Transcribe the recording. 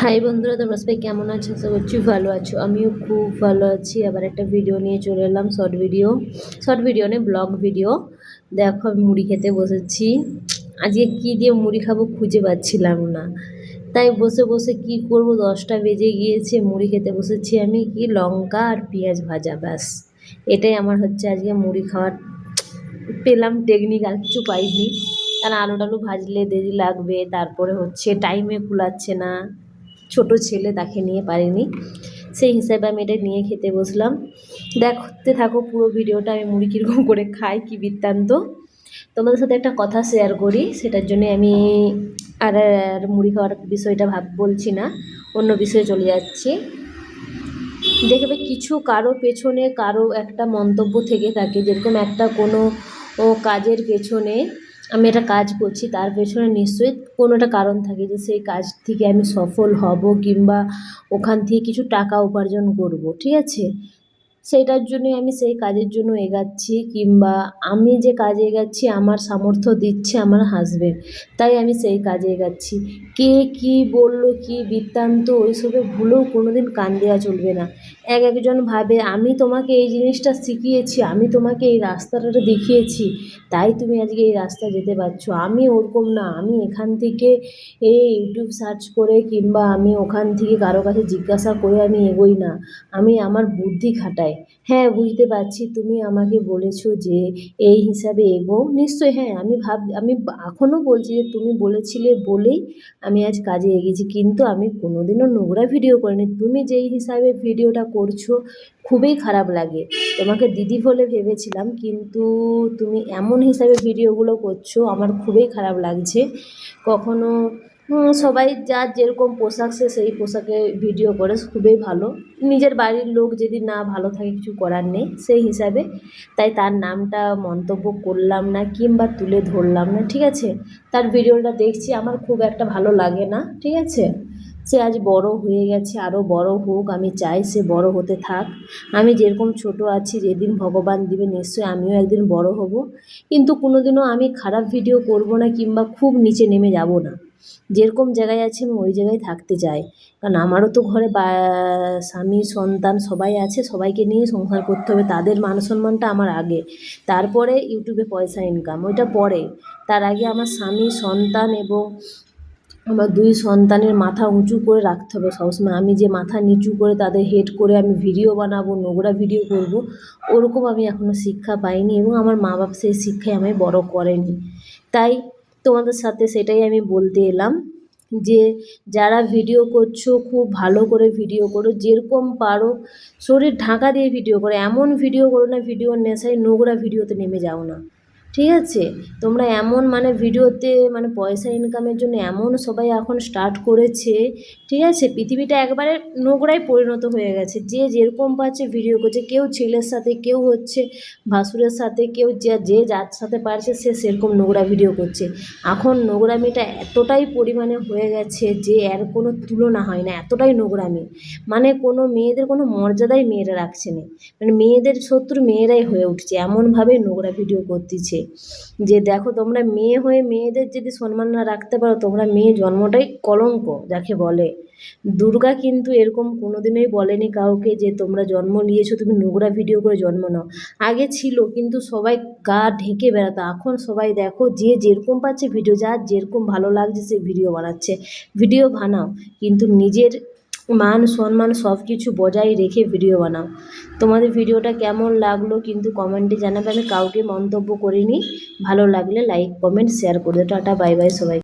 High বন্ধুরা, তোমরা সবাই কেমন আছো? আশা করছি ভালো আছো। আমিও খুব ভালো আছি। আবার একটা ভিডিও নিয়ে চলে এলাম, শর্ট ভিডিও নেই, ব্লগ ভিডিও। দেখো, আমি মুড়ি খেতে বসেছি। আজকে কি দিয়ে মুড়ি খাবো খুঁজে পাচ্ছিলাম না, তাই বসে বসে কি করব, 10টা বেজে গিয়েছে। মুড়ি খেতে বসেছি আমি, কি লঙ্কা আর পেঁয়াজ ভাজা, ব্যাস এটাই আমার হচ্ছে আজকে মুড়ি খাওয়ার পেলাম টেকনিক, আর কিছু পাইনি। কারণ আলু টালু ভাজলে দেরি লাগবে, তারপরে হচ্ছে টাইমে কুলাচ্ছে না, ছোট ছেলে, তাকে নিয়ে পারিনি। সেই হিসাবে আমি এটা নিয়ে খেতে বসলাম। দেখতে থাকো পুরো ভিডিওটা, আমি মুড়ি কীরকম করে খাই, কী বৃত্তান্ত। তোমাদের সাথে একটা কথা শেয়ার করি, সেটার জন্য আমি আর মুড়ি খাওয়ার বিষয়টা বলছি না, অন্য বিষয়ে চলে যাচ্ছি। দেখবে কিছু কারো পেছনে কারো একটা মন্তব্য থেকে থাকে, যেরকম একটা কোনো কাজের পেছনে, আমি একটা কাজ করছি, তার পেছনে নিশ্চয়ই কোনো একটা কারণ থাকে যে সেই কাজ থেকে আমি সফল হব, কিংবা ওখান থেকে কিছু টাকা উপার্জন করব, ঠিক আছে। সেইটার জন্যই আমি সেই কাজের জন্য এগাচ্ছি, কিংবা আমি যে কাজে এগাচ্ছি আমার সামর্থ্য দিচ্ছে আমার হাজবেন্ড, তাই আমি সেই কাজে এগাচ্ছি। কে কী বললো, কী বৃত্তান্ত, ওইসবে ভুলেও কোনো দিন কান দেওয়া চলবে না। একজন ভাবে আমি তোমাকে এই জিনিসটা শিখিয়েছি, আমি তোমাকে এই রাস্তাটা দেখিয়েছি, তাই তুমি আজকে এই রাস্তা যেতে পারছো। আমি ওরকম না, আমি এখান থেকে এই ইউটিউব সার্চ করে, কিংবা আমি ওখান থেকে কারো কাছে জিজ্ঞাসা করে আমি এগোই না, আমি আমার বুদ্ধি খাটাই। হ্যাঁ, বুঝতে পারছি তুমি আমাকে বলেছো যে এই হিসাবে এগো, নিশ্চয়ই। হ্যাঁ, আমি এখনও বলছি যে তুমি বলেছিলে বলেই আমি আজ কাজে এগিয়েছি, কিন্তু আমি কোনোদিনও নোংরা ভিডিও করিনি। তুমি যেই হিসাবে ভিডিওটা করছো খুবই খারাপ লাগে। তোমাকে দিদি বলে ভেবেছিলাম, কিন্তু তুমি এমন হিসাবে ভিডিওগুলো করছো, আমার খুবই খারাপ লাগছে। কখনো সবাই যার যেরকম পোশাক, সে সেই পোশাকে ভিডিও করে, খুবই ভালো। নিজের বাড়ির লোক যদি না ভালো থাকে, কিছু করার নেই সেই হিসাবে, তাই তার নামটা মন্তব্য করলাম না, কিংবা তুলে ধরলাম না, ঠিক আছে। তার ভিডিওটা দেখছি, আমার খুব একটা ভালো লাগে না, ঠিক আছে। সে আজ বড় হয়ে গেছে, আরও বড় হোক, আমি চাই সে বড় হতে থাক। আমি যেরকম ছোট আছি, যেদিন ভগবান দিবে নিশ্চয়ই আমিও একদিন বড় হব, কিন্তু কোনোদিনও আমি খারাপ ভিডিও করব না, কিংবা খুব নিচে নেমে যাব না। যেরকম জায়গায় আছি আমি ওই জায়গায় থাকতে চাই, কারণ আমারও তো ঘরে স্বামী সন্তান সবাই আছে, সবাইকে নিয়ে সংসার করতে হবে, তাদের মান সম্মানটা আমার আগে, তারপরে ইউটিউবে পয়সা ইনকাম, ওইটা পরে। তার আগে আমার স্বামী সন্তান এবং আমার 2 সন্তানের মাথা উঁচু করে রাখতে হবে সবসময়। আমি যে মাথা নিচু করে তাদের হেড করে আমি ভিডিও বানাবো, নোংরা ভিডিও করব, ওরকম আমি এখনও শিক্ষা পাইনি, এবং আমার মা বাবা সেই শিক্ষায় আমায় বড় করেনি। তাই তোমাদের সাথে সেটাই আমি বলতে এলাম, যে যারা ভিডিও করছো খুব ভালো করে ভিডিও করো, যেরকম পারো শরীর ঢাকা দিয়ে ভিডিও করো, এমন ভিডিও করো না ভিডিওর নেশায় নোংরা ভিডিওতে নেমে যাও না, ঠিক আছে। তোমরা এমন ভিডিওতে পয়সা ইনকামের জন্য এমন সবাই এখন স্টার্ট করেছে, ঠিক আছে। পৃথিবীটা একবারে নোংরায় পরিণত হয়ে গেছে, যে যেরকম পাচ্ছে ভিডিও করছে, কেউ ছেলের সাথে, কেউ হচ্ছে ভাসুরের সাথে, কেউ যে যার সাথে পারছে সে সেরকম নোংরা ভিডিও করছে। এখন নোংরামিটা এতটাই পরিমাণে হয়ে গেছে যে এর কোনো তুলনা হয় না, এতটাই নোংরামি। কোনো মেয়েদের কোনো মর্যাদাই মেয়েরা রাখছে না, মেয়েদের শত্রু মেয়েরাই হয়ে উঠছে, এমনভাবে নোংরা ভিডিও করতেছে। যে দেখো, তোমরা মেয়ে হয়ে মেয়েদের যদি সম্মান না রাখতে পারো, তোমরা মেয়ে জন্মটাই কলঙ্ক যাকে বলে। দুর্গা কিন্তু এরকম কোনোদিনই বলেনি কাউকে যে তোমরা জন্ম নিয়েছো, তুমি নোংরা ভিডিও করে জন্ম নাও। আগে ছিল, কিন্তু সবাই গা ঢেকে বেড়াতো, এখন সবাই দেখো যে যেরকম পাচ্ছে ভিডিও, যার যেরকম ভালো লাগছে সে ভিডিও বানাচ্ছে। ভিডিও বানাও, কিন্তু নিজের মান সম্মান সব কিছু বজায় রেখে ভিডিও বানাও। তোমাদের ভিডিওটা কেমন লাগলো কিন্তু কমেন্টে জানাবে, আমি কাউকে মন্তব্য করিনি। ভালো লাগলে লাইক কমেন্ট শেয়ার করে দাও। টাটা, বাই বাই সবাই।